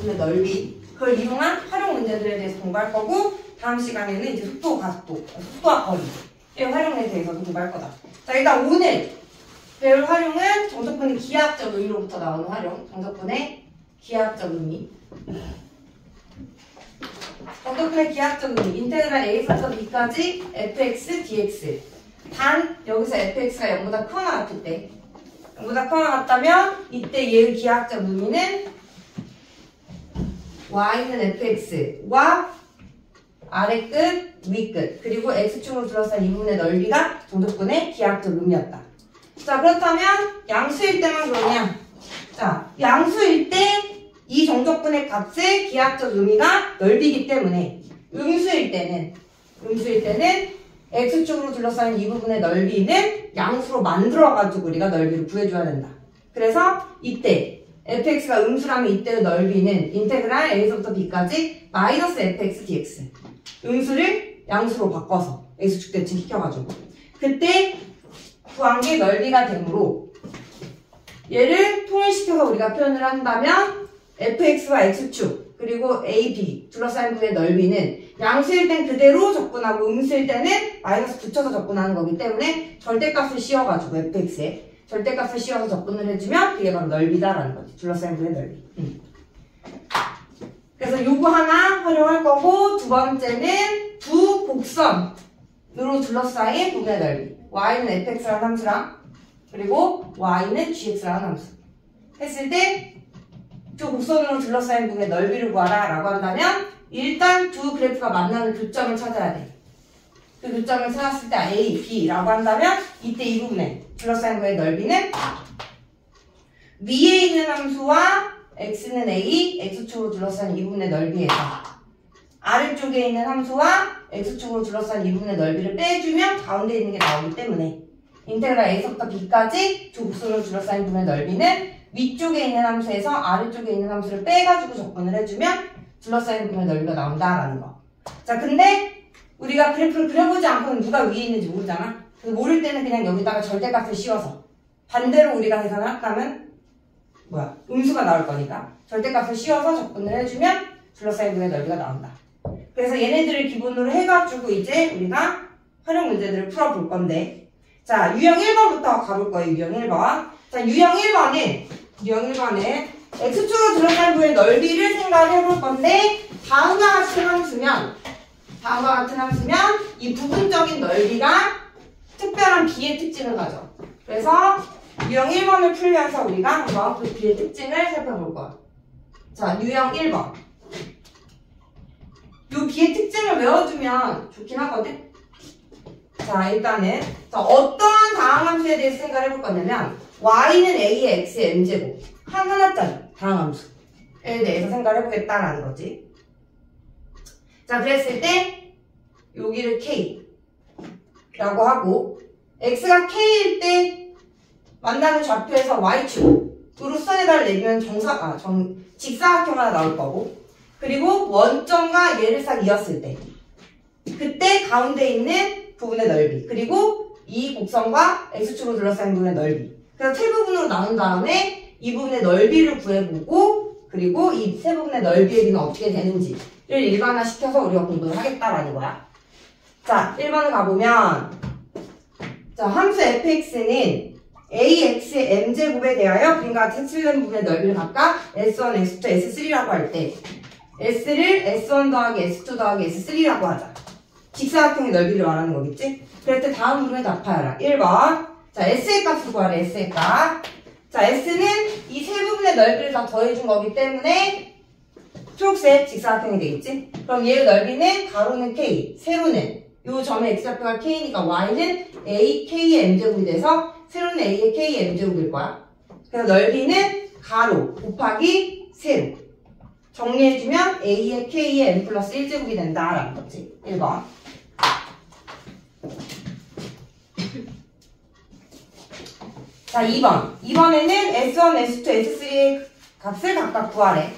2분의 넓이 그걸 이용한 활용 문제들에 대해서 공부할 거고 다음 시간에는 이제 속도, 가속도, 속도와 거리의 활용에 대해서도 공부할 거다. 자, 일단 오늘 배울 활용은 정적분의 기하학적 의미로부터 나오는 활용. 정적분의 기하학적 의미. 정적분의 기하학적 의미. 인테그랄 a에서부터 b까지 fx, dx. 단 여기서 fx가 0보다 크거나 같을 때 0보다 크거나 같다면 이때 얘의 기하학적 의미는 y는 fx와 아래 끝, 위 끝, 그리고 x축으로 둘러싼 이 부분의 넓이가 정적분의 기하학적 의미였다. 자, 그렇다면 양수일 때만 그러냐? 자, 양수일 때 이 정적분의 값의 기하학적 의미가 넓이기 때문에 음수일 때는 x축으로 둘러싸인 이 부분의 넓이는 양수로 만들어가지고 우리가 넓이를 구해줘야 된다. 그래서 이때 fx가 음수라면 이때의 넓이는 인테그랄 a에서부터 b까지 마이너스 fx dx. 음수를 양수로 바꿔서 x축 대칭 시켜가지고 그때 구한 게 넓이가 되므로 얘를 통일시켜서 우리가 표현을 한다면 fx와 x축 그리고 a, b 둘러싸인 부분의 넓이는 양수일 땐 그대로 접근하고 음수일 때는 마이너스 붙여서 접근하는 거기 때문에 절대값을 씌워가지고 fx에 절대값을 씌워서 접근을 해주면 그게 바로 넓이다라는 거지. 둘러싸인 부분의 넓이. 그래서 요거 하나 활용할 거고 두 번째는 두 곡선으로 둘러싸인 부분의 넓이. y는 fx라는 함수랑 그리고 y는 gx라는 함수. 했을 때 두 곡선으로 둘러싸인 부분의 넓이를 구하라 라고 한다면 일단 두 그래프가 만나는 교점을 찾아야 돼. 그 교점을 찾았을 때 A, B라고 한다면 이때 이 부분에 둘러싸인 부분의 넓이는 위에 있는 함수와 x는 A, x축으로 둘러싼 이 부분의 넓이에서 아래쪽에 있는 함수와 x축으로 둘러싼 이 부분의 넓이를 빼주면 가운데 있는 게 나오기 때문에 인테그랄 a에서부터 b까지 두 곡선으로 둘러싸인 부분의 넓이는 위쪽에 있는 함수에서 아래쪽에 있는 함수를 빼가지고 접근을 해주면 둘러싸인 부분의 넓이가 나온다라는 거. 자, 근데 우리가 그래프를 그려보지 않고는 누가 위에 있는지 모르잖아. 그래서 모를 때는 그냥 여기다가 절대값을 씌워서 반대로 우리가 계산을 한다면 음수가 나올 거니까 절대값을 씌워서 접근을 해주면 둘러싸인 부분의 넓이가 나온다. 그래서 얘네들을 기본으로 해가지고 이제 우리가 활용 문제들을 풀어볼 건데 자, 유형 1번부터 가볼 거예요. 유형 1번. 자, 유형 1번은 x축으로 둘러싼 부분의 넓이를 생각을 해볼 건데 다음과 같은 함수면 이 부분적인 넓이가 특별한 b의 특징을 가져. 그래서 유형 1번을 풀면서 우리가 한번 그 b의 특징을 살펴볼 거야. 자, 유형 1번. 요 b의 특징을 외워두면 좋긴 하거든. 자, 일단은 어떠한 다항함수에 대해서 생각을 해볼 거냐면 y는 a의 x의 m제곱 하나짜리 다항함수에 대해서 생각을 해보겠다라는 거지. 자, 그랬을 때 여기를 k라고 하고 x가 k일 때 만나는 좌표에서 y축으로 선에다를 내리면 직사각형 하나 나올 거고 그리고 원점과 얘를 싹 이었을 때 그때 가운데 있는 부분의 넓이 그리고 이 곡선과 x축으로 둘러싸인 부분의 넓이 그래서 세 부분으로 나눈 다음에 이 부분의 넓이를 구해보고 그리고 이 세 부분의 넓이의 비는 어떻게 되는지를 일반화시켜서 우리가 공부를 하겠다라는 거야. 자, 1번을 가보면 자, 함수 fx는 ax의 m제곱에 대하여 그림과 같은 틀린 부분의 넓이를 각각 s1, s2, s3라고 할 때 s를 s1 더하기 s2 더하기 s3라고 하자. 직사각형의 넓이를 말하는 거겠지? 그럴 때 다음 부분에 답하여라. 1번. 자, s의 값을 구하래, s의 값. 자, s는 이 세 부분의 넓이를 다 더해준 거기 때문에 초록색 직사각형이 되겠지? 그럼 얘의 넓이는 가로는 k, 세로는 요 점의 x좌표가 k니까 y는 a, k의 m제곱이 돼서 세로는 a의 k의 m제곱일 거야. 그래서 넓이는 가로 곱하기 세로. 정리해주면 a의 k의 m 플러스 1제곱이 된다라는 거지. 1번. 자, 2번. 2번에는 S1, S2, S3의 값을 각각 구하래.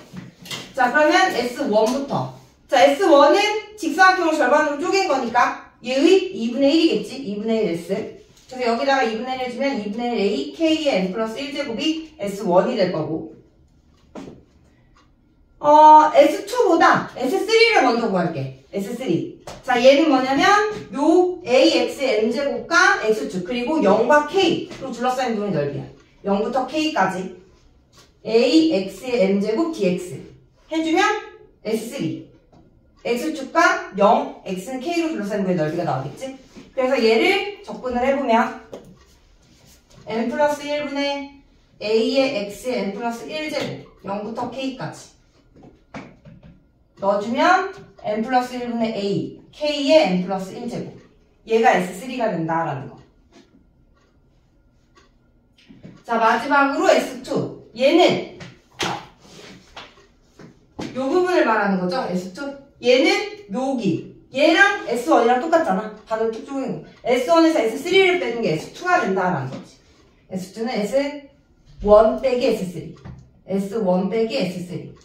자, 그러면 S1부터. 자, S1은 직사각형을 절반으로 쪼갠 거니까 얘의 2분의 1이겠지? 2분의 1 S. 그래서 여기다가 2분의 1 해주면 2분의 1 A, K의 N 플러스 1제곱이 S1이 될 거고. S2보다 S3를 먼저 구할게. S3. 자, 얘는 뭐냐면 요 AX의 M제곱과 X2 그리고 0과 K로 둘러싸인 부분의 넓이야. 0부터 K까지 AX의 M제곱 DX 해주면 S3 X2가 0, X는 K로 둘러싸인 부분의 넓이가 나오겠지? 그래서 얘를 적분을 해보면 n 플러스 1분의 a의 x의 n 플러스 1제곱 0부터 k까지 넣어주면 n 플러스 1분의 a k의 n 플러스 1제곱 얘가 S3가 된다라는 거. 자, 마지막으로 S2 얘는 요 부분을 말하는 거죠. S2 얘는 여기 얘랑 S1이랑 똑같잖아. 반응 툭 쪼개는 거. S1에서 S3를 빼는 게 S2가 된다라는 거지. S2는 S1 빼기 S3 S1 빼기 S3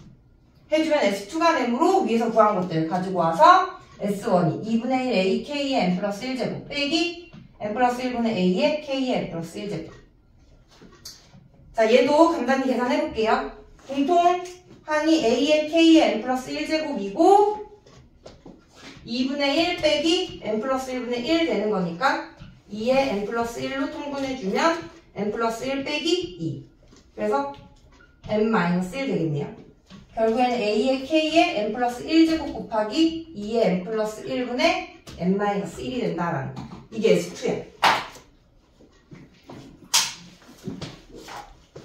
해주면 S2가 되므로 위에서 구한 것들 가지고 와서 S1이 2분의 1 A K의 N 플러스 1제곱 빼기 N 플러스 1분의 A의 K의 N 플러스 1제곱. 자, 얘도 간단히 계산해볼게요. 공통한이 A의 K의 N 플러스 1제곱이고 2분의 1 빼기 N 플러스 1분의 1 되는 거니까 2의 N 플러스 1로 통분해주면 N 플러스 1 빼기 2. 그래서 N 마이너스 1 되겠네요. 결국에는 A의 K의 N 플러스 1제곱 곱하기 2의 N 플러스 1분의 N 마이너스 1이 된다라는 거. 이게 S2야.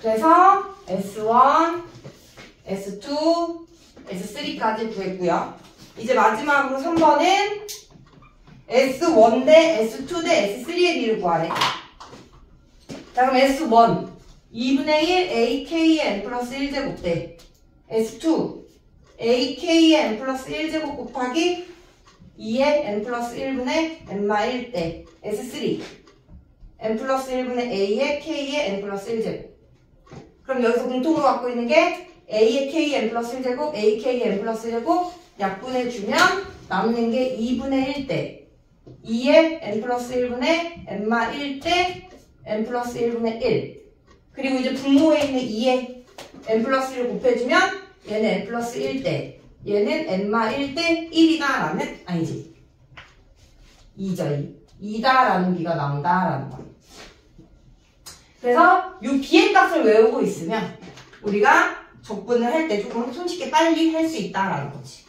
그래서 S1, S2, S3까지 구했고요. 이제 마지막으로 3번은 S1 대 S2 대 S3의 비를 구하래. 자, 그럼 S1 2분의 1 AK의 N 플러스 1제곱 대 S2 AK의 N 플러스 1제곱 곱하기 2의 N 플러스 1분의 N마 1 대 S3 N 플러스 1분의 A의 K의 N 플러스 1제곱. 그럼 여기서 공통으로 갖고 있는 게 A의 K의 N 플러스 1제곱 AK의 N 플러스 1제곱 약분해주면 남는 게 2분의 1 대 2의 N 플러스 1분의 N마 1 대 N 플러스 1분의 1 그리고 이제 분모에 있는 2의 N 플러스 1을 곱해주면 얘는 N 플러스 1 대 얘는 N마 1 대 1이다 라는 아니지 2죠 2 2다라는 비가 나온다라는 거. 그래서 이 비의 값을 외우고 있으면 우리가 적분을 할 때 조금 손쉽게 빨리 할 수 있다라는 거지.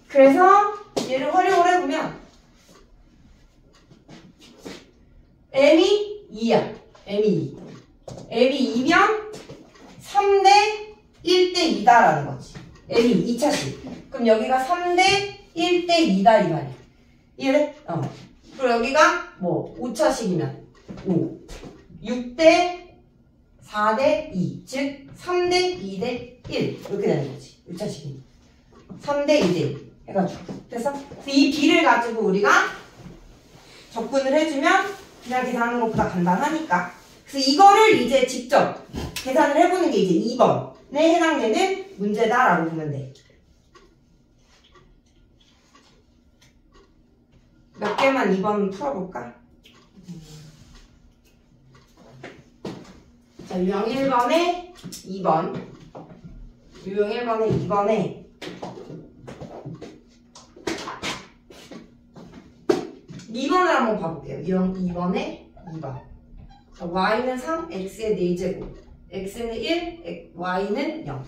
그래서 얘를 활용을 해보면 m이 2야. m이 2. m이 2면 3대 1대 2다라는 거지. m이 2차식. 그럼 여기가 3대 1대 2다 이 말이야. 이해돼? 그리고 여기가 뭐 5차식이면 5. 6대 4대 2. 즉 3대 2대 1. 이렇게 되는 거지. 6차식이면. 3대 2대 1. 해가지고. 그래서 이 B를 가지고 우리가 적분을 해주면 그냥 계산하는 것보다 간단하니까. 그래서 이거를 이제 직접 계산을 해보는 게 이제 2번에 해당되는 문제다라고 보면 돼. 몇 개만 2번 풀어볼까? 자, 유형 1번에 2번. 유형 1번에 2번에 2번을 한번 봐볼게요. 유형 2번에 2번. 자, y는 3, x의 4제곱. x는 1, y는 0.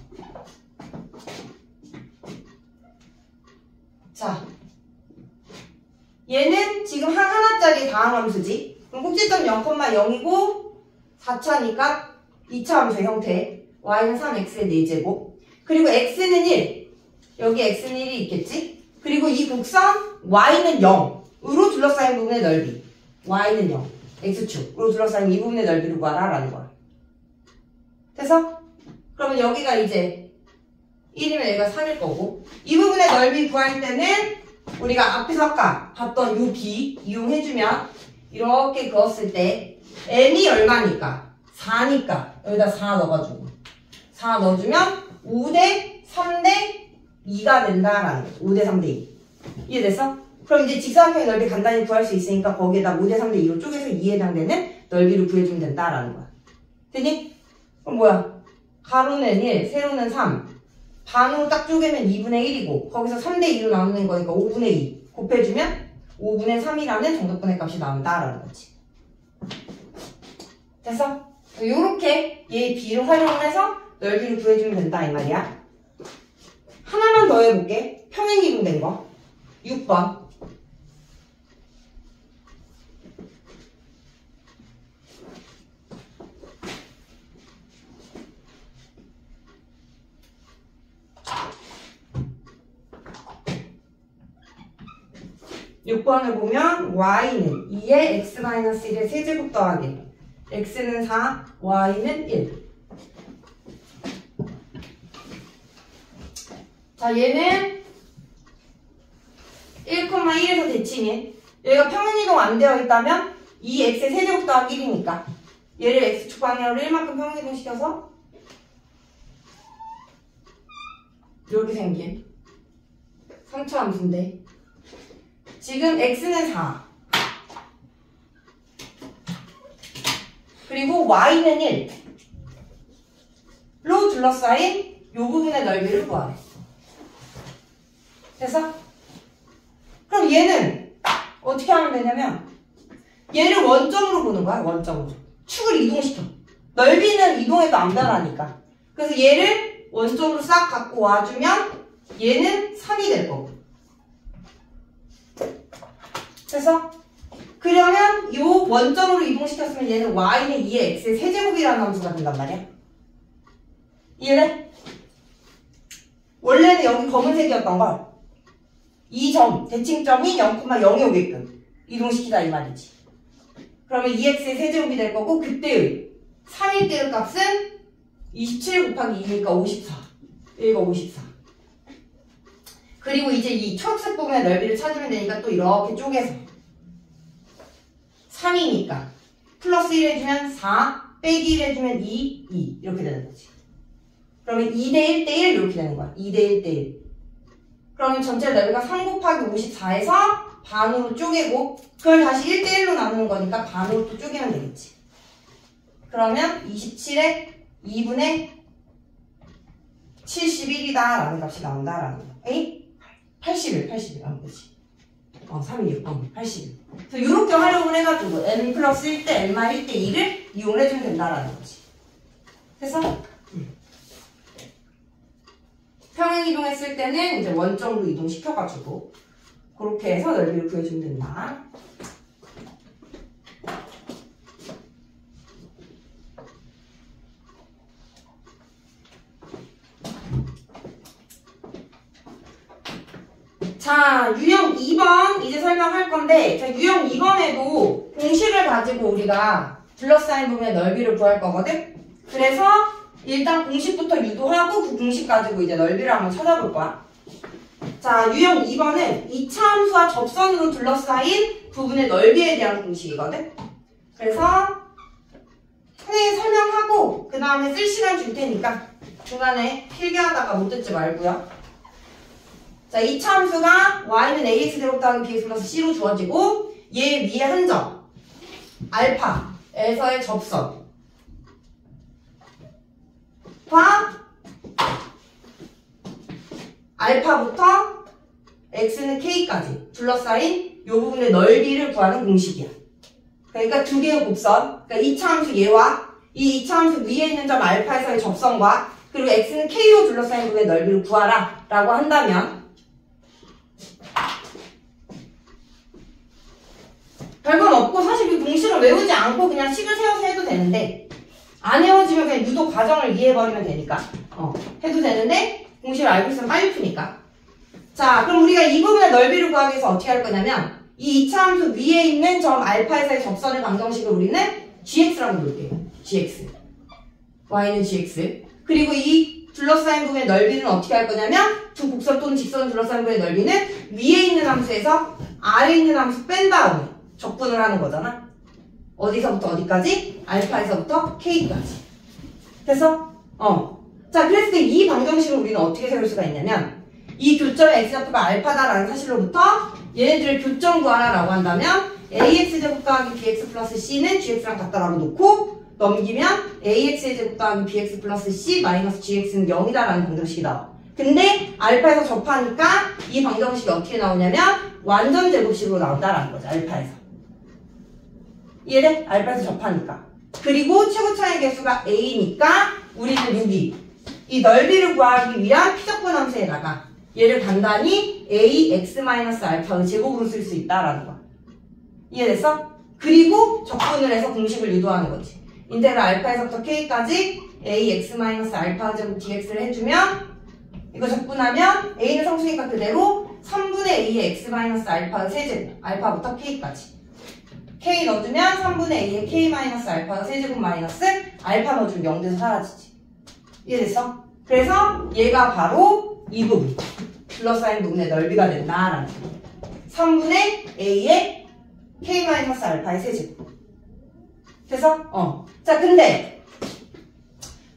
자, 얘는 지금 하나짜리 다항함수지. 그럼 꼭지점 0,0이고 4차니까 2차 함수의 형태. y는 3, x의 4제곱. 그리고 x는 1. 여기 x는 1이 있겠지? 그리고 이 곡선 y는 0으로 둘러싸인 부분의 넓이. y는 0. x축으로 둘러싸인 이 부분의 넓이를 구하라 라는 거야. 됐어? 그러면 여기가 이제 1이면 여기가 3일 거고 이 부분의 넓이 구할 때는 우리가 앞에서 아까 봤던 요 b 이용해주면 이렇게 그었을 때 m이 얼마니까? 4니까 여기다 4 넣어가지고 4 넣어주면 5대 3대 2가 된다라는 거죠. 5대 3대 2. 이해됐어? 그럼 이제 직사각형의 넓이 간단히 구할 수 있으니까 거기에다 5대 3대 2로 쪼개서 2에 해당되는 넓이를 구해주면 된다라는 거야. 되니? 그럼 뭐야? 가로는 1, 세로는 3. 반으로 딱 쪼개면 2분의 1이고 거기서 3대 2로 나누는 거니까 5분의 2 곱해주면 5분의 3이라는 정답분의 값이 나온다라는 거지. 됐어? 요렇게 얘 B를 활용해서 넓이를 구해주면 된다 이 말이야. 하나만 더 해볼게. 평행이동된 거. 6번. (6번을) 보면 y는 2의 x-1의 세제곱 더하기 x는 4, y는 1. 자, 얘는 1,1에서 대칭인 여기가 평행이동 안 되어 있다면 2x의 세제곱 더하기 1이니까 얘를 x축 방향으로 1만큼 평행이동 시켜서 이렇게 생긴 3차 함수인데 지금 x는 4 그리고 y는 1로 둘러싸인 이 부분의 넓이를 구하래. 됐어? 그럼 얘는 어떻게 하면 되냐면 얘를 원점으로 보는 거야. 원점으로. 축을 이동시켜. 넓이는 이동해도 안 변하니까. 그래서 얘를 원점으로 싹 갖고 와주면 얘는 3이 될 거고. 됐어? 그러면 이 원점으로 이동시켰으면 얘는 y는 2의 x의 세제곱이라는 함수가 된단 말이야. 이해돼? 원래는 여기 검은색이었던 걸 이 점, 대칭점이 0,0에 오게끔 이동시키다 이 말이지. 그러면 2x의 세제곱이 될 거고 그때의 3일 때의 값은 27 곱하기 2니까 54. 여기가 54. 그리고 이제 이 초록색 부분의 넓이를 찾으면 되니까 또 이렇게 쪼개서 3이니까 플러스 1 해주면 4 빼기 1 해주면 2 이렇게 되는 거지. 그러면 2대 1대 1 이렇게 되는 거야. 2대 1대 1. 그러면 전체 넓이가 3 곱하기 54에서 반으로 쪼개고 그걸 다시 1대 1로 나누는 거니까 반으로 또 쪼개면 되겠지. 그러면 27에 2분의 71이다 라는 값이 나온다라는 거. 에이? 81. 그렇지. 316. 81. 그래서 이렇게 활용을 해가지고 n 플러스 1대 n만 1대 2를 이용해주면 된다라는 거지. 됐어? 평행 이동했을 때는 이제 원점으로 이동시켜가지고 그렇게 해서 넓이를 구해주면 된다. 자, 유형 2번 이제 설명할 건데 자, 유형 2번에도 공식을 가지고 우리가 둘러싸인 부분의 넓이를 구할 거거든? 그래서 일단 공식부터 유도하고 그 공식 가지고 이제 넓이를 한번 찾아볼 거야. 자, 유형 2번은 2차 함수와 접선으로 둘러싸인 부분의 넓이에 대한 공식이거든? 그래서 선생님이 설명하고 그 다음에 쓸 시간 줄 테니까 중간에 필기하다가 못 듣지 말고요. 자, 2차 함수가 y는 ax제곱 더하기 bx 플러스 c로 주어지고 얘 위에 한 점 알파에서의 접선 과 알파부터 x는 k까지 둘러싸인 이 부분의 넓이를 구하는 공식이야. 그러니까 두 개의 곱선, 그러니까 2차 함수 얘와 이 2차 함수 위에 있는 점 알파에서의 접선과 그리고 x는 k로 둘러싸인 부분의 넓이를 구하라 라고 한다면 별건 없고 사실 이 공식을 외우지 않고 그냥 식을 세워서 해도 되는데 안 외워지면 그냥 유도 과정을 이해해버리면 되니까 해도 되는데 공식을 알고 있으면 빨리 푸니까. 자, 그럼 우리가 이 부분의 넓이를 구하기 위해서 어떻게 할 거냐면 이 2차 함수 위에 있는 점 알파에서의 접선의 방정식을 우리는 gx라고 부를게요. gx y는 gx 그리고 이 둘러싸인 부분의 넓이는 어떻게 할 거냐면 두 곡선 또는 직선을 둘러싸인 부분의 넓이는 위에 있는 함수에서 아래에 있는 함수 뺀 다음에 적분을 하는 거잖아. 어디서부터 어디까지? 알파에서부터 k까지. 됐어? 자, 그랬을 때 이 방정식을 우리는 어떻게 세울 수가 있냐면 이 교점의 x좌표가 알파다라는 사실로부터 얘네들을 교점 구하라라고 한다면 ax제곱 더하기 bx 플러스 c는 gx랑 같다라고 놓고 넘기면 ax의 제곱 더하기 bx 플러스 c 마이너스 gx는 0이다라는 방정식이 나와. 근데 알파에서 접하니까 이 방정식이 어떻게 나오냐면 완전 제곱식으로 나온다라는 거죠. 알파에서. 이해돼? 알파에서 접하니까. 그리고 최고 차의 개수가 a니까 우리는 여기 이 넓이를 구하기 위한 피적분 함수에다가 얘를 간단히 ax-알파의 제곱으로 쓸 수 있다라는 거야. 이해됐어? 그리고 적분을 해서 공식을 유도하는 거지. 인테그랄 알파에서부터 k까지 ax-알파 제곱 dx를 해주면 이거 적분하면 a는 상수니까 그대로 3분의 a의 x-알파의 세제곱 알파부터 k까지 k 넣어주면 3분의 a의 k-알파의 세제곱 마이너스 알파 넣어주면 0돼서 사라지지. 이해됐어? 그래서 얘가 바로 이 부분 둘러싸인 부분의 넓이가 된다라는 거. 3분의 a의 k-알파의 세제곱. 됐어? 자, 근데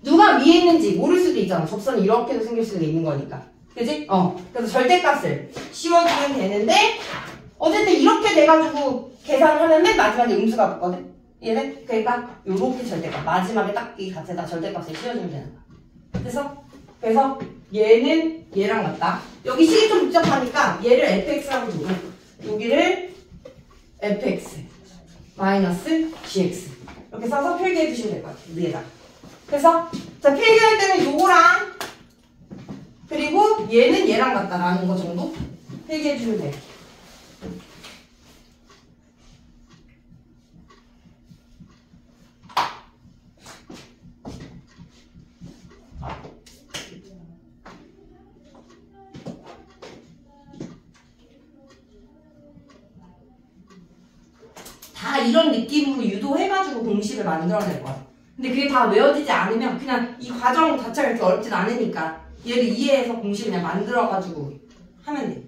누가 위에 있는지 모를 수도 있잖아. 접선이 이렇게도 생길 수도 있는 거니까. 그지? 그래서 절대값을 씌워주면 되는데 어쨌든 이렇게 돼가지고 계산을 하면 맨 마지막에 음수가 붙거든? 얘는? 그러니까 요렇게 절대값. 마지막에 딱 이 값에다 절대값을 씌워주면 되는 거야. 그래서 얘는 얘랑 같다. 여기 식이 좀 복잡하니까 얘를 fx라고 두고 여기를 fx 마이너스 gx 이렇게 써서 필기해 주시면 될 것 같아요. 위에다. 그래서 자 필기할 때는 요거랑 그리고 얘는 얘랑 같다라는 거 정도 필기해 주면 돼요. 다 이런 느낌으로 유도해가지고 공식을 만들어낼 거야. 근데 그게 다 외워지지 않으면 그냥 이 과정 자체가 이렇게 어렵진 않으니까 얘를 이해해서 공식을 그냥 만들어가지고 하면 돼.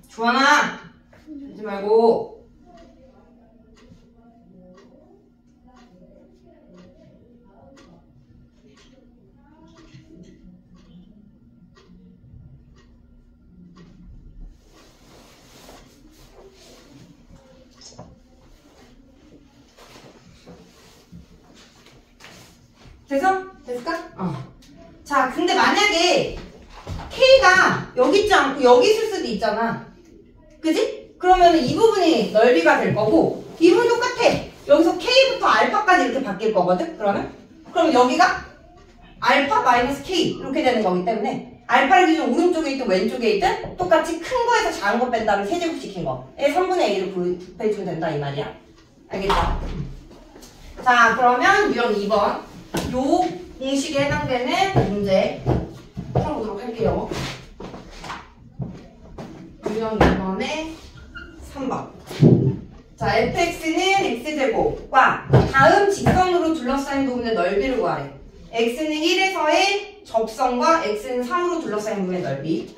주원아! 하지 말고. 됐어? 됐을까? 자, 근데 만약에 K가 여기 있지 않고 여기 있을 수도 있잖아. 그지? 그러면 이 부분이 넓이가 될 거고 이 부분 똑같아. 여기서 K부터 알파까지 이렇게 바뀔 거거든? 그럼 여기가 알파 마이너스 K 이렇게 되는 거기 때문에 알파를 기준 오른쪽에 있든 왼쪽에 있든 똑같이 큰 거에서 작은 거 뺀 다음에 세제곱 시킨 거에 3분의 A를 곱해주면 된다 이 말이야. 알겠죠? 자, 그러면 유형 2번 요 공식에 해당되는 문제 풀어보도록 할게요. 유형 2번에 3번. 자, fx는 x제곱과 다음 직선으로 둘러싸인 부분의 넓이를 구하래. x는 1에서의 접선과 x는 3으로 둘러싸인 부분의 넓이.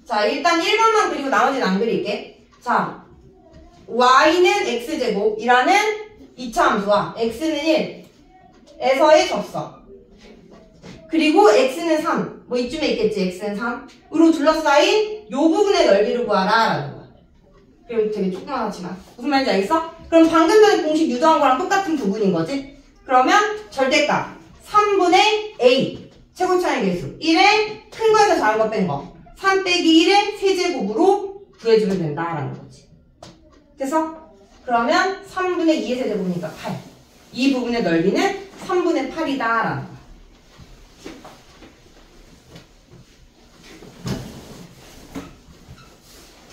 자, 일단 1번만 그리고 나머지는 안 그릴게. 자, y는 x제곱이라는 2차 함수와 x는 1에서의 접선 그리고 x는 3 뭐 이쯤에 있겠지. x는 3으로 둘러싸인 요 부분의 넓이를 구하라 라는 거야. 그리고 되게 조그만하지만 무슨 말인지 알겠어? 그럼 방금 전에 공식 유도한 거랑 똑같은 부분인 거지? 그러면 절대값 3분의 a 최고차의 개수 1에 큰 거에서 작은 거 뺀 거 3 빼기 1의 세제곱으로 구해주면 된다라는 거지. 됐어? 그러면 3분의 2의 세제곱이니까 8 이 부분의 넓이는 3분의 8이다 라는 거야.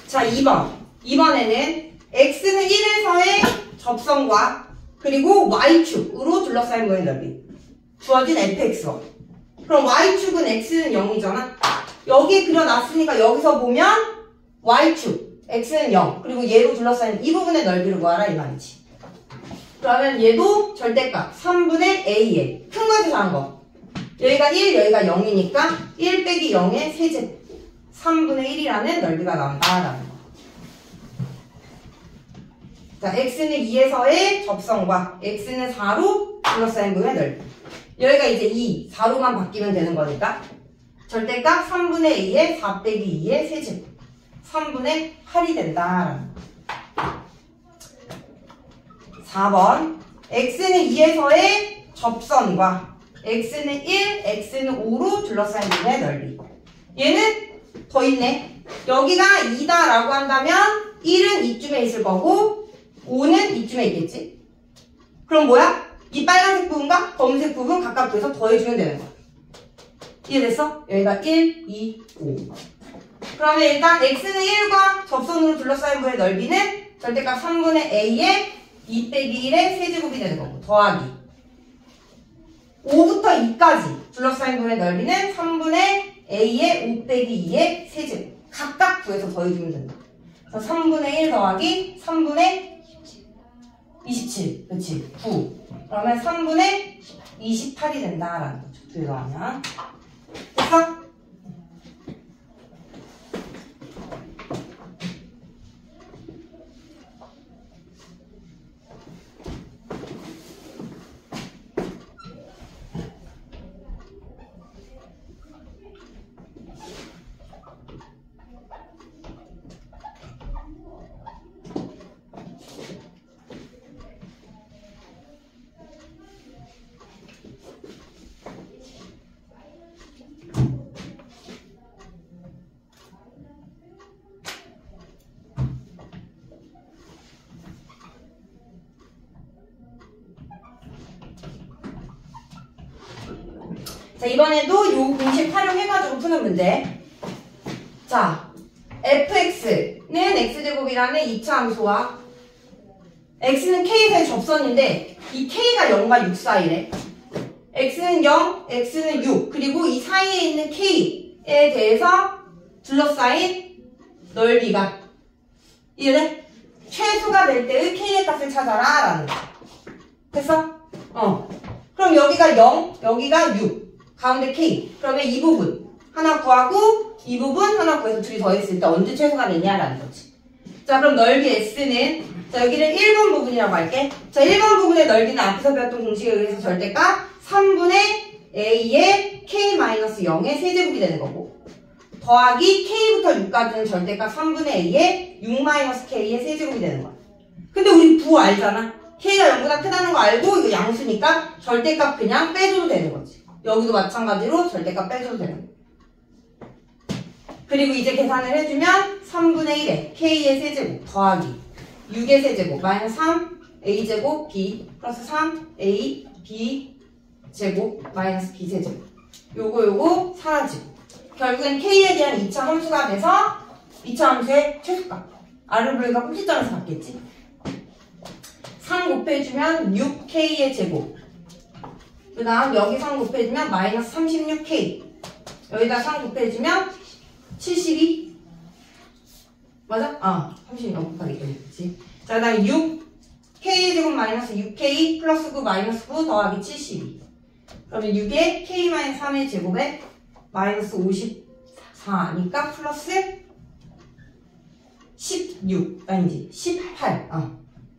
자, 2번. 2번에는 x는 1에서의 접선과 그리고 y축으로 둘러싸인 부분의 넓이. 주어진 fx와. 그럼 y축은 x는 0이잖아. 여기 그려놨으니까 여기서 보면 y축, x는 0. 그리고 얘로 둘러싸인 이 부분의 넓이를 구하라 이 말이지. 그러면 얘도 절대값 3분의 a에 큰 거에서 작은 거. 여기가 1, 여기가 0이니까 1 빼기 0의 세제곱 3분의 1이라는 넓이가 나온다라는 거. 자, x는 2에서의 접선과 x는 4로 둘러싸인 부분의 넓이. 여기가 이제 2, 4로만 바뀌면 되는 거니까 절대값 3분의 a에 4 빼기 2의 세제곱 3분의 8이 된다라는 거. 4번 x는 2에서의 접선과 x는 1, x는 5로 둘러싸인 부분의 넓이. 얘는 더 있네. 여기가 2다라고 한다면 1은 이쯤에 있을 거고 5는 이쯤에 있겠지. 그럼 뭐야? 이 빨간색 부분과 검은색 부분 각각 구해서 더해주면 되는 거야. 이해됐어? 여기가 1, 2, 5. 그러면 일단 x는 1과 접선으로 둘러싸인 부분의 넓이는 절대값 3분의 a에 2 빼기 1의 세제곱이 되는 거고 더하기 5부터 2까지 둘러싸인 부분의 넓이는 3분의 a의 5 빼기 2의 세제곱 각각 구해서 더해주면 된다. 그래서 3분의 1 더하기 3분의 27 그렇지 9 그러면 3분의 28이 된다라는 거죠. 두 개 더하면 됐어? 자, 이번에도 요 공식 활용해가지고 푸는 문제. 자, fx는 x제곱이라는 2차 함수와 x는 k에서의 접선인데 이 k가 0과 6 사이래. x는 0, x는 6 그리고 이 사이에 있는 k에 대해서 둘러싸인 넓이가 이해돼? 최소가 될 때의 k의 값을 찾아라 라는 거. 됐어? 그럼 여기가 0, 여기가 6 가운데 k. 그러면 이 부분 하나 구하고 이 부분 하나 구해서 둘이 더했을 때 언제 최소가 되냐라는 거지. 자, 그럼 넓이 s는 자, 여기를 1번 부분이라고 할게. 자, 1번 부분의 넓이는 앞에서 배웠던 공식에 의해서 절대값 3분의 a의 k-0의 세제곱이 되는 거고 더하기 k부터 6까지는 절대값 3분의 a의 6-k의 세제곱이 되는 거야. 근데 우리 부호 알잖아. k가 0보다 크다는 거 알고 이거 양수니까 절대값 그냥 빼줘도 되는 거지. 여기도 마찬가지로 절대값 빼줘도 되는 거야. 그리고 이제 계산을 해주면 3분의 1에 k의 세제곱 더하기 6의 세제곱 마이너스 3a제곱 b 플러스 3a b 제곱 마이너스 b 세제곱 요거 사라지고 결국엔 k에 대한 2차 함수가 돼서 2차 함수의 최소값 R블루가 꼭지점에서 받겠지. 3 곱해주면 6k의 제곱 그 다음 여기 3 곱해주면 마이너스 36k 여기다 3 곱해주면 72 맞아? 32 곱하기 되겠지. 자, 그 다음 6k 제곱 마이너스 6k 플러스 9 마이너스 9 더하기 72 그러면 6에 k 마이너스 3의 제곱에 마이너스 54니까 플러스 16 아니지 18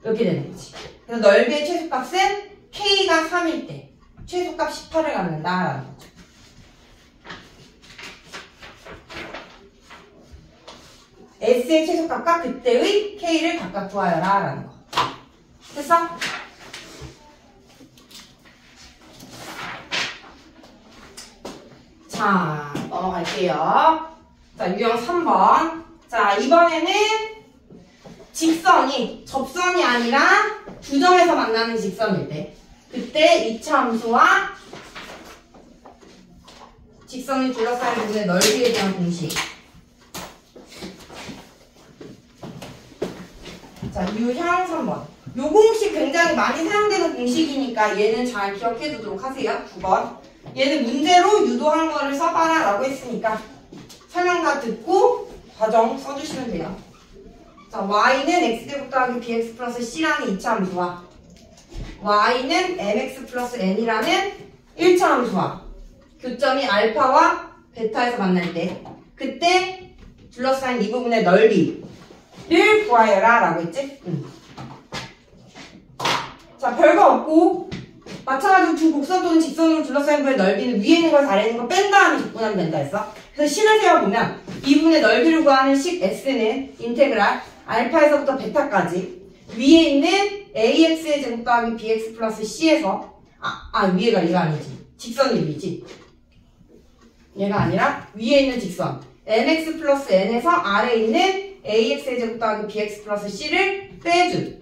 이렇게 되는 거지. 그래서 넓이의 최소값은 k가 3일 때 최소값 18을 갖는다라는 거죠. S의 최소값과 그때의 K를 각각 구하여라 라는 거. 됐어? 자, 넘어갈게요. 자, 유형 3번. 자, 이번에는 직선이 접선이 아니라 두 점에서 만나는 직선일 때 그때 2차 함수와 직선이 둘러싸인 부분의 넓이에 대한 공식 자, 유형 3번. 요 공식 굉장히 많이 사용되는 공식이니까 얘는 잘 기억해 두도록 하세요. 9번. 얘는 문제로 유도한 거를 써봐라 라고 했으니까 설명 다 듣고 과정 써주시면 돼요. 자, y는 x제곱 더하기 bx 플러스 c라는 2차 함수와 y는 mx 플러스 n이라는 1차 함수와 교점이 알파와 베타에서 만날 때 그때 둘러싸인 이 부분의 넓이를 구하여라 라고 했지? 자, 별거 없고 마찬가지로 두 곡선 또는 직선으로 둘러싸인 부분의 넓이는 위에 있는 걸 아래 있는 걸 뺀 다음에 적분하면 된다 했어. 그래서 식을 세워보면 이 부분의 넓이를 구하는 식 S는 인테그랄 알파에서부터 베타까지 위에 있는 AX의 제곱 더하기 BX 플러스 C에서 위에가 얘가 아니지. 직선이 위지. 얘가 아니라 위에 있는 직선 MX 플러스 N에서 아래에 있는 AX의 제곱 더하기 BX 플러스 C를 빼준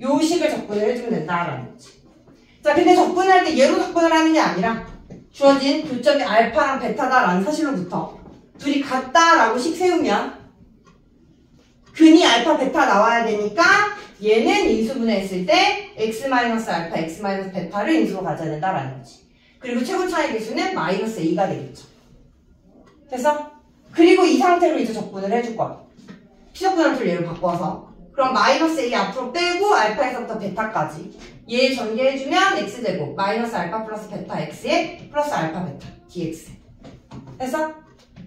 요 식을 적분을 해주면 된다라는 거지. 자, 근데 적분할 때 얘로 적분을 하는 게 아니라 주어진 교점이 알파랑 베타다라는 사실로부터 둘이 같다라고 식 세우면 근이 알파 베타 나와야 되니까 얘는 인수분해했을 때 x-알파, x-베타를 인수로 가져야 된다라는 거지. 그리고 최고 차이 계수는 마이너스 a가 되겠죠. 됐어? 그리고 이 상태로 이제 적분을 해줄 거야. 피적분 함수를 얘로 바꿔서. 그럼 마이너스 a 앞으로 빼고 알파에서부터 베타까지 얘 전개해주면 x제곱 마이너스 알파 플러스 베타 x에 플러스 알파 베타 dx. 됐어?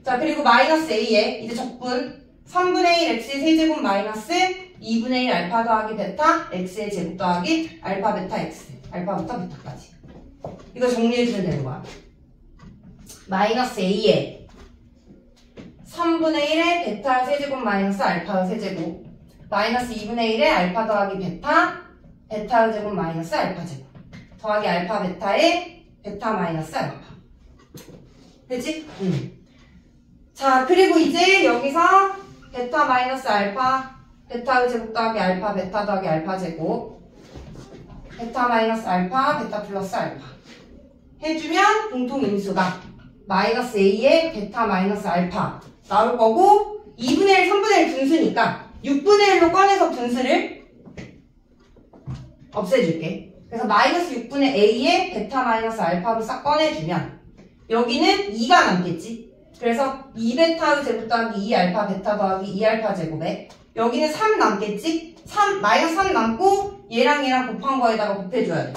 자, 그리고 마이너스 a에 이제 적분 3분의 1 x의 세제곱 마이너스 2분의 1 알파 더하기 베타 x의 제곱 더하기 알파 베타 x 알파부터 베타까지 이거 정리해주면 되는 거야. 마이너스 a에 3분의 1의 베타 세제곱 마이너스 알파 세제곱 마이너스 2분의 1의 알파 더하기 베타 베타 제곱 마이너스 알파 제곱 더하기 알파 베타의 베타 마이너스 알파. 되지? 자, 그리고 이제 여기서 베타 마이너스 알파 베타 제곱 더하기 알파 베타 더하기 알파 제곱 베타 마이너스 알파 베타 플러스 알파 해주면 공통 인수가 마이너스 a의 베타 마이너스 알파 나올 거고 2분의 1, 3분의 1 분수니까 6분의 1로 꺼내서 분수를 없애줄게. 그래서 마이너스 6분의 a의 베타 마이너스 알파로 싹 꺼내주면 여기는 2가 남겠지. 그래서 2베타의 제곱 더하기 2알파 베타 더하기 2알파 제곱에 여기는 3 남겠지? 마이너스 3 남고 얘랑 곱한 거에다가 곱해줘야 돼.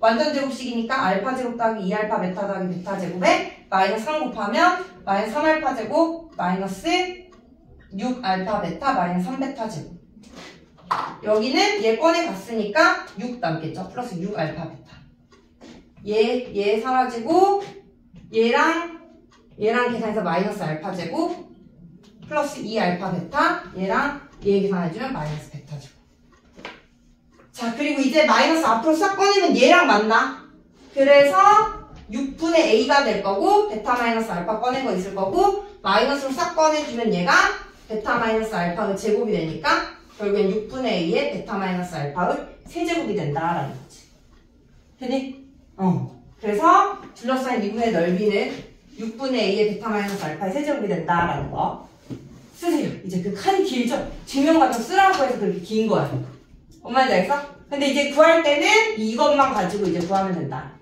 완전 제곱식이니까 알파 제곱 더하기 2알파 베타 더하기 베타 제곱에 마이너스 3 곱하면 마이너스 3알파 제곱 마이너스 6알파 베타 마이너스 3베타 제곱. 여기는 얘 꺼내 갔으니까 6 남겠죠? 플러스 6알파 베타. 얘 사라지고 얘랑 계산해서 마이너스 알파 제곱 플러스 2알파 베타 얘랑 얘 계산해주면 마이너스 베타 제곱. 자, 그리고 이제 마이너스 앞으로 싹 꺼내면 얘랑 만나. 그래서 6분의 a가 될 거고 베타 마이너스 알파 꺼낸 거 있을 거고 마이너스로 싹 꺼내주면 얘가 베타 마이너스 알파의 제곱이 되니까 결국엔 6분의 a의 베타 마이너스 알파의 세제곱이 된다라는 거지. 되니? 그래서 둘러싸인 미분의 넓이는 6분의 a의 베타 마이너스 알파의 세제곱이 된다라는 거 쓰세요. 이제 그 칸이 길죠? 증명과정 쓰라고 해서 그렇게 긴 거야. 뭔 말인지 알겠어? 근데 이제 구할 때는 이것만 가지고 이제 구하면 된다.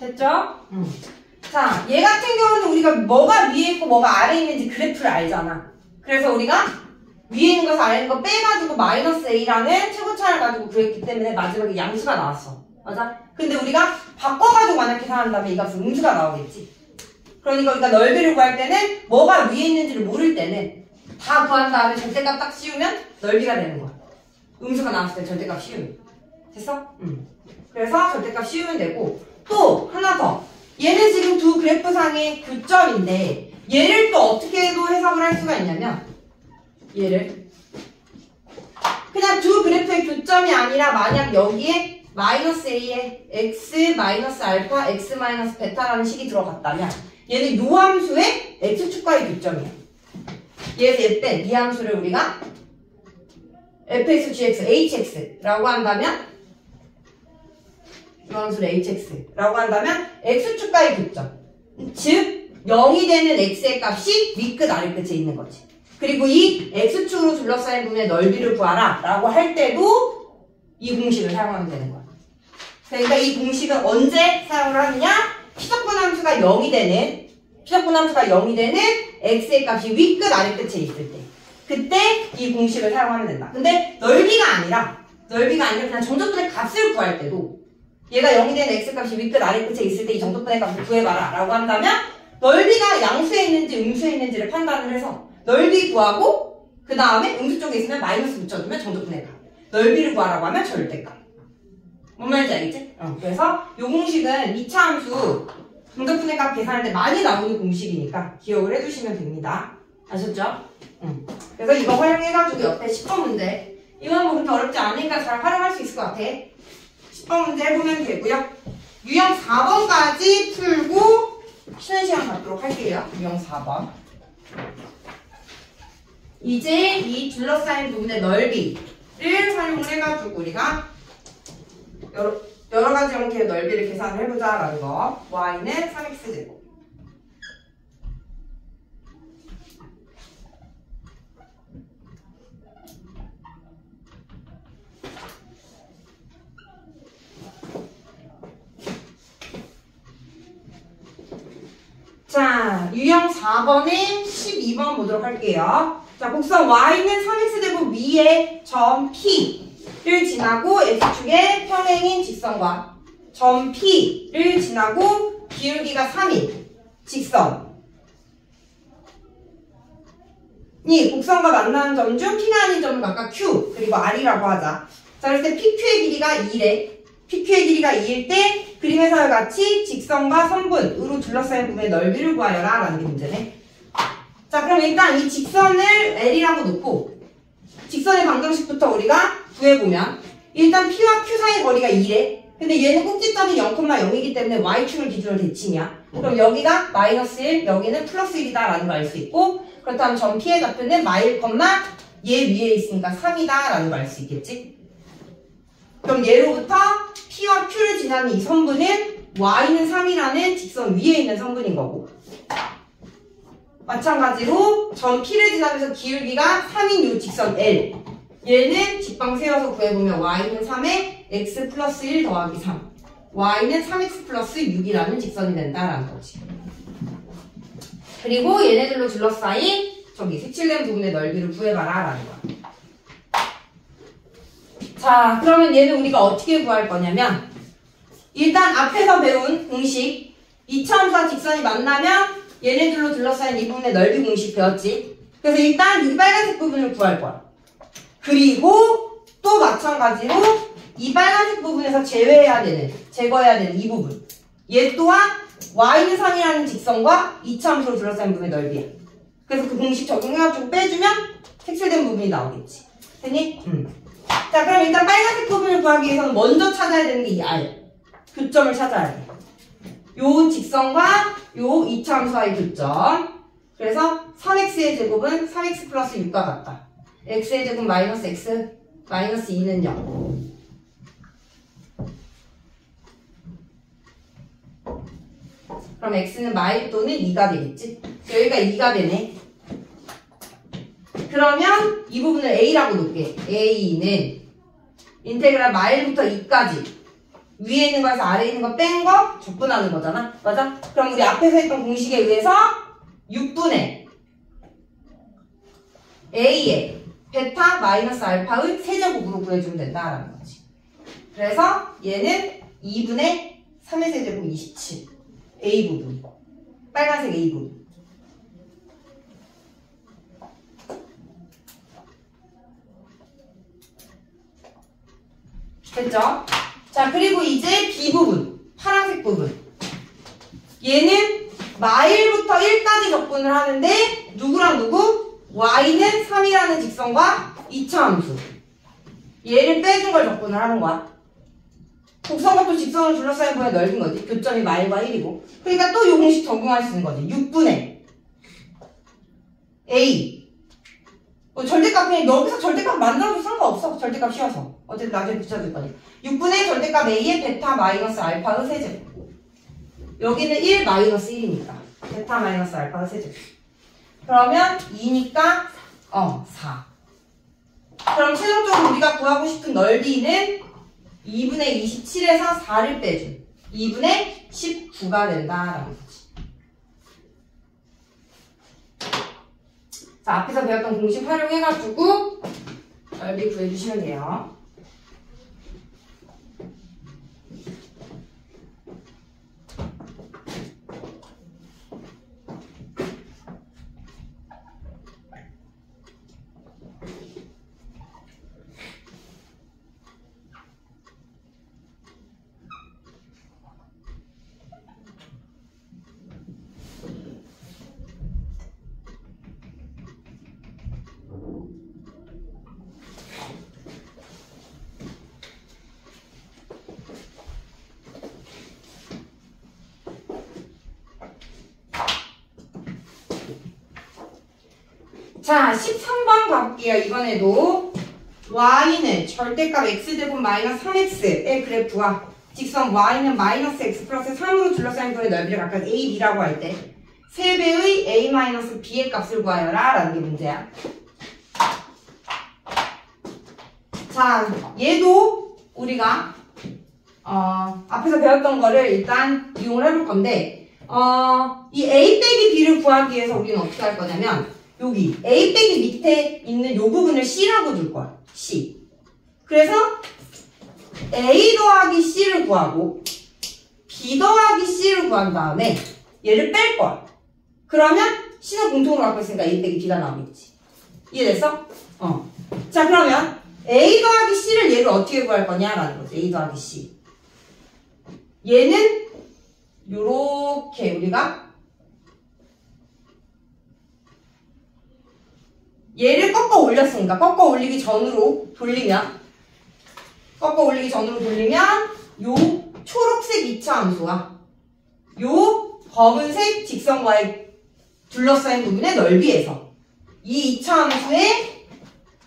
됐죠? 자, 얘 같은 경우는 우리가 뭐가 위에 있고 뭐가 아래에 있는지 그래프를 알잖아. 그래서 우리가 위에 있는 것을 아래 있는 거 빼가지고 마이너스 A라는 최고차를 가지고 구했기 때문에 마지막에 양수가 나왔어. 맞아? 근데 우리가 바꿔가지고 만약 계산한다면 이 값은 음수가 나오겠지. 그러니까 우리가 넓이를 구할 때는 뭐가 위에 있는지를 모를 때는 다 구한 다음에 절대값 딱 씌우면 넓이가 되는 거야. 음수가 나왔을 때 절대값 씌우면. 됐어? 그래서 절대값 씌우면 되고 또 하나 더. 얘는 지금 두 그래프상의 교점인데 얘를 또 어떻게도 해석을 할 수가 있냐면 얘를 그냥 두 그래프의 교점이 아니라 만약 여기에 마이너스 A에 x 마이너스 알파 x 마이너스 베타라는 식이 들어갔다면 얘는 요 함수의 x축과의 교점이야. 얘에서 얘 뺀 이 함수를 우리가 fx, gx, hx라고 한다면 이 함수를 hx라고 한다면 x축과의 교점. 즉 0이 되는 x의 값이 위끝 아래끝에 있는 거지. 그리고 이 x축으로 둘러싸인 부분의 넓이를 구하라 라고 할 때도 이 공식을 사용하면 되는 거야. 그러니까 이 공식은 언제 사용을 하느냐? 피적분 함수가 0이 되는 x의 값이 위끝 아래끝에 있을 때 그때 이 공식을 사용하면 된다. 근데 넓이가 아니라 그냥 정적분의 값을 구할 때도 얘가 0이 되는 x값이 위끝 아래끝에 있을 때 이 정적분의 값을 구해봐라 라고 한다면 넓이가 양수에 있는지 음수에 있는지를 판단을 해서 넓이 구하고 그 다음에 음수 쪽에 있으면 마이너스 붙여주면 정적분의 값, 넓이를 구하라고 하면 절대값. 뭔 말인지 알겠지? 그래서 이 공식은 2차 함수 정적분의 값 계산할 때 많이 나오는 공식이니까 기억을 해주시면 됩니다. 아셨죠? 그래서 이거 활용해가지고 옆에 10번 문제 이건 뭐 그렇게 어렵지 않으니까 잘 활용할 수 있을 것 같아. 10번 문제 해보면 되고요. 유형 4번까지 풀고 쉬는 시간 갖도록 할게요. 유형 4번. 이제 이 둘러싸인 부분의 넓이를 활용을 해가지고 우리가 여러 가지 형태의 넓이를 계산을 해보자라는 거. y는 3x제곱. 자, 유형 4번에 12번 보도록 할게요. 자, 곡선 y는 3x제곱 위에 점 P를 지나고 x축의 평행인 직선과 점 P를 지나고 기울기가 3인 직선이 곡선과 만나는 점 중 P가 아닌 점을 각각 Q 그리고 R이라고 하자. 자, 그랬을 때 PQ의 길이가 2래. PQ의 길이가 2일 때 그림에서와 같이 직선과 선분으로 둘러싸인 부분의 넓이를 구하여라 라는 게 문제네. 자, 그럼 일단 이 직선을 L이라고 놓고 직선의 방정식부터 우리가 구해보면 일단 P와 Q 사이의 거리가 2래. 근데 얘는 꼭지점이 0,0이기 때문에 Y축을 기준으로 대칭이야. 그럼 여기가 마이너스 1, 여기는 플러스 1이다 라는 걸 알 수 있고 그렇다면 점 P의 좌표는 마일, 얘 위에 있으니까 3이다 라는 걸 알 수 있겠지. 그럼 얘로부터 P와 Q를 지나는 이 선분은 Y는 3이라는 직선 위에 있는 선분인 거고 마찬가지로 점 P를 지나면서 기울기가 3인 이 직선 L 얘는 직방 세워서 구해보면 Y는 3에 X 플러스 1 더하기 3 Y는 3X 플러스 6이라는 직선이 된다라는 거지. 그리고 얘네들로 둘러싸인 저기 색칠된 부분의 넓이를 구해봐라 라는 거야. 자, 그러면 얘는 우리가 어떻게 구할 거냐면 일단 앞에서 배운 공식 2차 함수와 직선이 만나면 얘네들로 둘러싸인 이 부분의 넓이 공식 배웠지. 그래서 일단 이 빨간색 부분을 구할 거야. 그리고 또 마찬가지로 이 빨간색 부분에서 제거해야 되는 이 부분 얘 또한 y는 3이라는 직선과 2차 함수로 둘러싸인 부분의 넓이야. 그래서 그 공식 적용해가지고 빼주면 색칠된 부분이 나오겠지. 됐니? 자, 그럼 일단 빨간색 부분을 구하기 위해서는 먼저 찾아야 되는 게 이 R. 교점을 찾아야 돼. 요 직선과 요 2차 함수와의 교점. 그래서 3x의 제곱은 3x 플러스 6과 같다. x의 제곱 마이너스 x, 마이너스 2는 0. 그럼 x는 마일 또는 2가 되겠지? 여기가 2가 되네. 그러면 이 부분을 a라고 놓을게. a는 인테그랄 마일부터 2까지 위에 있는 거에서 아래에 있는 거 뺀 거 적분하는 거잖아. 맞아? 그럼 우리 앞에서 했던 공식에 의해서 6분의 A의 베타 마이너스 알파의 세제곱으로 구해주면 된다라는 거지. 그래서 얘는 2분의 3의 세제곱 27. A 부분. 빨간색 A 부분. 됐죠? 자, 그리고 이제 B 부분. 파란색 부분. 얘는 마일부터 1까지 적분을 하는데 누구랑 누구? y는 3이라는 직선과 2차 함수. 얘를 빼준 걸 적분을 하는 거야. 곡선과 또 직선을 둘러싸인 부분의 넓인 거지. 교점이 마일과 1이고. 그러니까 또 이 공식 적용할 수 있는 거지. 6분의 A. 뭐 절대값 그냥 여기서 절대값 만들어도 상관없어. 절대값 씌워서. 어쨌든 나중에 붙여줄 거니까. 6분의 절대값 A의 베타 마이너스 알파의 세제곱. 여기는 1 마이너스 1이니까. 베타 마이너스 알파의 세제곱. 그러면 2니까 4. 그럼 최종적으로 우리가 구하고 싶은 넓이는 2분의 27에서 4를 빼준 2분의 19가 된다라는 거지. 자, 앞에서 배웠던 공식 활용해가지고 넓이 구해주시면 돼요. 자, 13번 가볼게요. 이번에도 y는 절대값 x제곱 마이너스 3x의 그래프와 직선 y는 마이너스 x 플러스 3으로 둘러싸인 부분의 넓이를 각각 a, b라고 할 때 3배의 a 마이너스 b의 값을 구하여라 라는 게 문제야. 자, 얘도 우리가 앞에서 배웠던 거를 일단 이용을 해볼 건데 이 a 빼기 b를 구하기 위해서 우리는 어떻게 할 거냐면 여기 A 빼기 밑에 있는 요 부분을 C라고 줄 거야. C. 그래서 A 더하기 C를 구하고 B 더하기 C를 구한 다음에 얘를 뺄 거야. 그러면 C는 공통으로 갖고 있으니까 A 빼기 B가 나오겠지. 이해됐어? 자, 그러면 A 더하기 C를 얘를 어떻게 구할 거냐라는 거지. A 더하기 C. 얘는 요렇게 우리가 얘를 꺾어 올렸으니까 꺾어 올리기 전으로 돌리면 요 초록색 2차 함수와 요 검은색 직선과의 둘러싸인 부분의 넓이에서 이 2차 함수의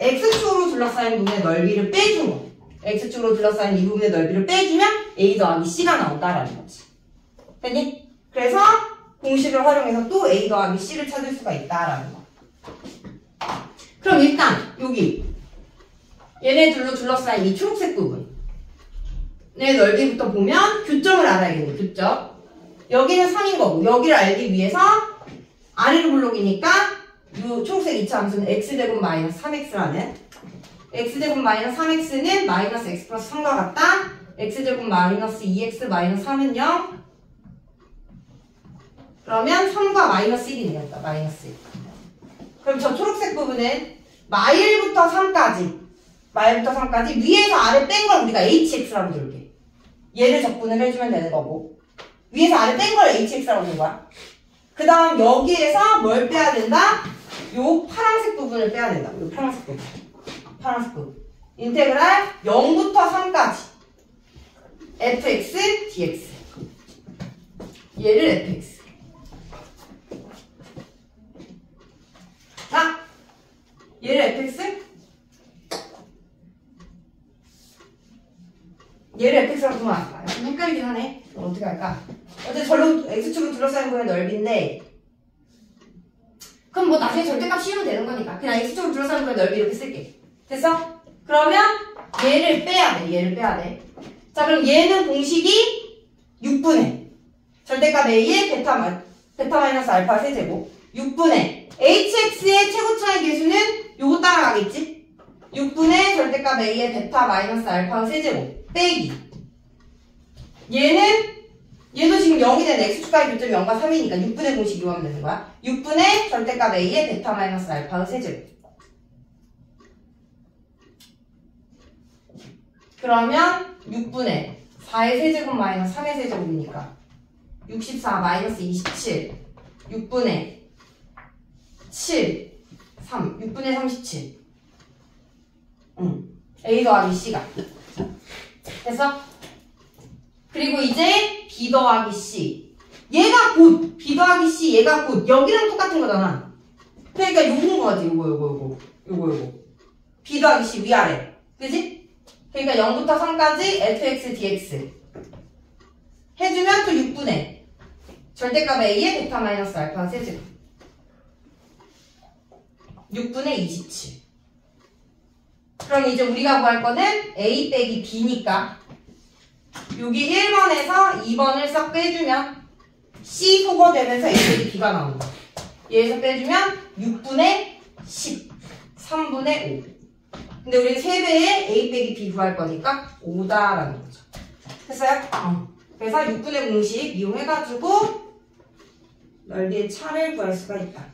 x축으로 둘러싸인 부분의 넓이를 빼준 거. x축으로 둘러싸인 이 부분의 넓이를 빼주면 a 더하기 c가 나온다라는 거지. 됐니? 그래서 공식을 활용해서 또 a 더하기 c를 찾을 수가 있다라는 거. 그럼 일단 여기 얘네 둘러싸인 이 초록색 부분의 넓이부터 보면 교점을 알아야겠네. 교점. 여기는 3인 거고 여기를 알기 위해서 아래로 블록이니까 이 초록색 2차 함수는 x제곱 마이너스 3x라는 x제곱 마이너스 3x는 마이너스 x 플러스 3과 같다. x제곱 마이너스 2x 마이너스 3은 0. 그러면 3과 마이너스 1이 되겠다. 마이너스 1. 그럼 저 초록색 부분은 마일부터 3까지 위에서 아래 뺀 걸 우리가 hx라고 줄게. 얘를 적분을 해주면 되는 거고 위에서 아래 뺀 걸 hx라고 준 거야. 그 다음 여기에서 뭘 빼야 된다? 요 파란색 부분을 빼야 된다. 요 파란색 부분. 인테그랄 0부터 3까지 fx dx. 얘를 fx. 자, 얘를 fx? 얘를 fx라고 두면 좀 헷갈리긴 하네. 어떻게 할까? 어쨌든 절로 x축으로 둘러싸인 부분의 넓이인데 그럼 뭐 나중에 절대값 씌우면 되는 거니까 그냥 x축으로 둘러싸인 부분의 넓이 이렇게 쓸게. 됐어? 그러면 얘를 빼야 돼. 자, 그럼 얘는 공식이 6분의 절대값 A의 베타 마이너스 알파 세제곱 6분의 hx의 최고차의 계수는 요거 따라가겠지? 6분의 절대값 A의 베타 마이너스 알파 세제곱 빼기 얘도 지금 0이 되는 x축과의 교점이 0과 3이니까 6분의 공식 이용하면 되는 거야. 6분의 절대값 A의 베타 마이너스 알파의 세제곱. 그러면 6분의 4의 세제곱 마이너스 3의 세제곱이니까 64 마이너스 27 6분의 7 3 6분의 37 A 더하기 C가 됐어? 그리고 이제 B 더하기 C 얘가 곧 B 더하기 C 얘가 곧 여기랑 똑같은 거잖아. 그러니까 요건 거지. 요거 B 더하기 C 위아래 그지? 그러니까 0부터 3까지 fx dx 해주면 또 6분의 절대값 A의 베타 마이너스 알파 세제곱 6분의 27 그럼 이제 우리가 구할 거는 A 빼기 B니까 여기 1번에서 2번을 싹 빼주면 C 소거되면서 A 빼기 B가 나오는 거야. 얘에서 빼주면 6분의 10 3분의 5 근데 우리 3배의 A 빼기 B 구할 거니까 5다라는 거죠. 됐어요? 그래서 6분의 공식 이용해가지고 넓이의 차를 구할 수가 있다.